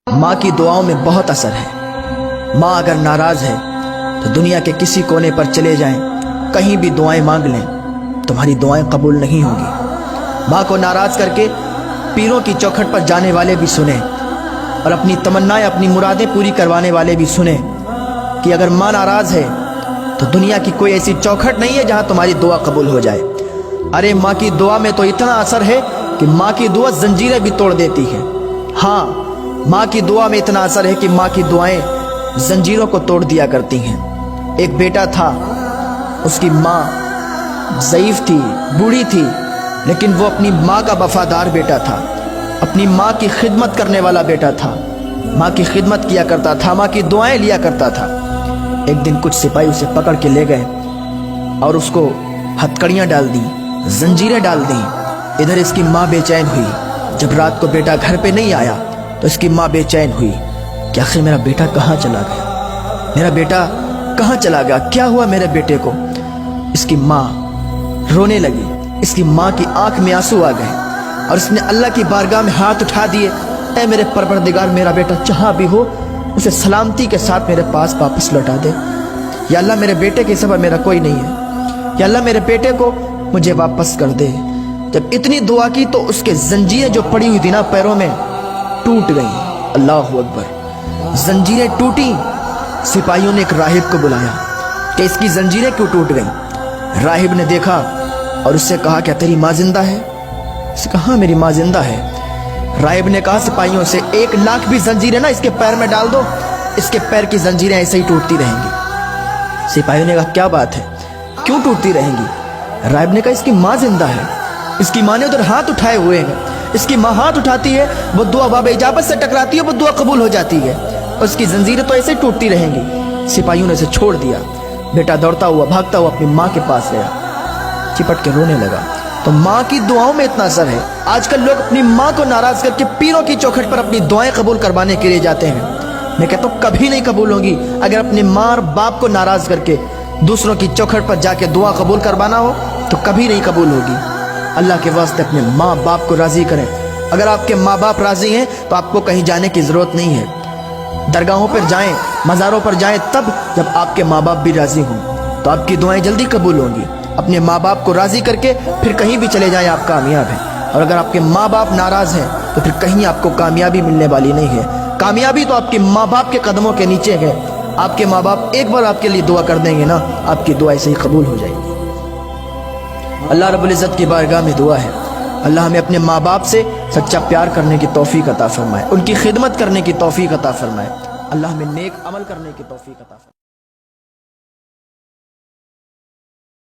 ماں کی دعاؤں میں بہت اثر ہے۔ ماں اگر ناراض ہے تو دنیا کے کسی کونے پر چلے جائیں، کہیں بھی دعائیں مانگ لیں، تمہاری دعائیں قبول نہیں ہوں گی۔ ماں کو ناراض کر کے پیروں کی چوکھٹ پر جانے والے بھی سنیں، اور اپنی تمنائیں، اپنی مرادیں پوری کروانے والے بھی سنیں کہ اگر ماں ناراض ہے تو دنیا کی کوئی ایسی چوکھٹ نہیں ہے جہاں تمہاری دعا قبول ہو جائے۔ ارے ماں کی دعا میں تو اتنا اثر ہے کہ ماں کی دعا زنجیریں بھی توڑ دیتی ہے۔ ہاں، ماں کی دعا میں اتنا اثر ہے کہ ماں کی دعائیں زنجیروں کو توڑ دیا کرتی ہیں۔ ایک بیٹا تھا، اس کی ماں ضعیف تھی، بوڑھی تھی، لیکن وہ اپنی ماں کا وفادار بیٹا تھا، اپنی ماں کی خدمت کرنے والا بیٹا تھا، ماں کی خدمت کیا کرتا تھا، ماں کی دعائیں لیا کرتا تھا۔ ایک دن کچھ سپاہی اسے پکڑ کے لے گئے اور اس کو ہتکڑیاں ڈال دیں، زنجیریں ڈال دیں۔ ادھر اس کی ماں بے چین ہوئی۔ جب رات کو بیٹا گھر پہ نہیں آیا تو اس کی ماں بے چین ہوئی کہ آخر میرا بیٹا کہاں چلا گیا، میرا بیٹا کہاں چلا گیا، کیا ہوا میرے بیٹے کو۔ اس کی ماں رونے لگی، اس کی ماں کی آنکھ میں آنسو آ گئے اور اس نے اللہ کی بارگاہ میں ہاتھ اٹھا دیے، اے میرے پروردگار، میرا بیٹا جہاں بھی ہو اسے سلامتی کے ساتھ میرے پاس واپس لوٹا دے۔ یا اللہ، میرے بیٹے کے سوا میرا کوئی نہیں ہے، یا اللہ میرے بیٹے کو مجھے واپس کر دے۔ جب اتنی دعا کی تو اس کے زنجیریں جو پڑی ہوئی تھی نا پیروں میں، ٹوٹ گئیں۔ اللہ اکبر، زنجیریں ٹوٹی۔ سپاہیوں نے ایک راہب کو بلایا کہ اس کی زنجیریں کیوں ٹوٹ گئیں۔ راہب نے دیکھا اور اس سے کہا، کیا تیری ماں زندہ ہے؟ اس نے کہا، ہاں میری ماں زندہ ہے۔ راہب نے کہا سپاہیوں سے، 1,00,000 بھی زنجیریں نا اس کے پیر میں ڈال دو، اس کے پیر کی زنجیریں ایسے ہی ٹوٹتی رہیں گی۔ سپاہیوں نے کہا، کیا بات ہے، کیوں ٹوٹتی رہیں گی؟ راہب نے کہا، اس کی ماں زندہ ہے، اس کی ماں نے ادھر ہاتھ اٹھائے ہوئے ہیں، اس کی ماں ہاتھ اٹھاتی ہے، وہ دعا باب اجابت سے ٹکراتی ہے، وہ دعا قبول ہو جاتی ہے، اس کی زنجیریں تو ایسے ٹوٹتی رہیں گی۔ سپاہیوں نے اسے چھوڑ دیا۔ بیٹا دوڑتا ہوا، بھاگتا ہوا اپنی ماں کے پاس گیا، چپٹ کے رونے لگا۔ تو ماں کی دعاؤں میں اتنا اثر ہے۔ آج کل لوگ اپنی ماں کو ناراض کر کے پیروں کی چوکھٹ پر اپنی دعائیں قبول کروانے کے لیے جاتے ہیں۔ میں کہتا ہوں کبھی نہیں قبول ہوگی۔ اگر اپنے ماں اور باپ کو ناراض کر کے دوسروں کی چوکھٹ پر جا کے دعا قبول کروانا ہو تو کبھی نہیں قبول ہوگی۔ اللہ کے واسطے اپنے ماں باپ کو راضی کریں۔ اگر آپ کے ماں باپ راضی ہیں تو آپ کو کہیں جانے کی ضرورت نہیں ہے۔ درگاہوں پر جائیں، مزاروں پر جائیں تب جب آپ کے ماں باپ بھی راضی ہوں تو آپ کی دعائیں جلدی قبول ہوں گی۔ اپنے ماں باپ کو راضی کر کے پھر کہیں بھی چلے جائیں، آپ کامیاب ہیں۔ اور اگر آپ کے ماں باپ ناراض ہیں تو پھر کہیں آپ کو کامیابی ملنے والی نہیں ہے۔ کامیابی تو آپ کے ماں باپ کے قدموں کے نیچے ہے۔ آپ کے ماں باپ ایک بار آپ کے لیے دعا کر دیں گے نا، آپ کی دعا ایسے ہی قبول ہو جائے گی۔ اللہ رب العزت کی بارگاہ میں دعا ہے، اللہ ہمیں اپنے ماں باپ سے سچا پیار کرنے کی توفیق عطا فرمائے، ان کی خدمت کرنے کی توفیق عطا فرمائے، اللہ ہمیں نیک عمل کرنے کی توفیق عطا فرمائے۔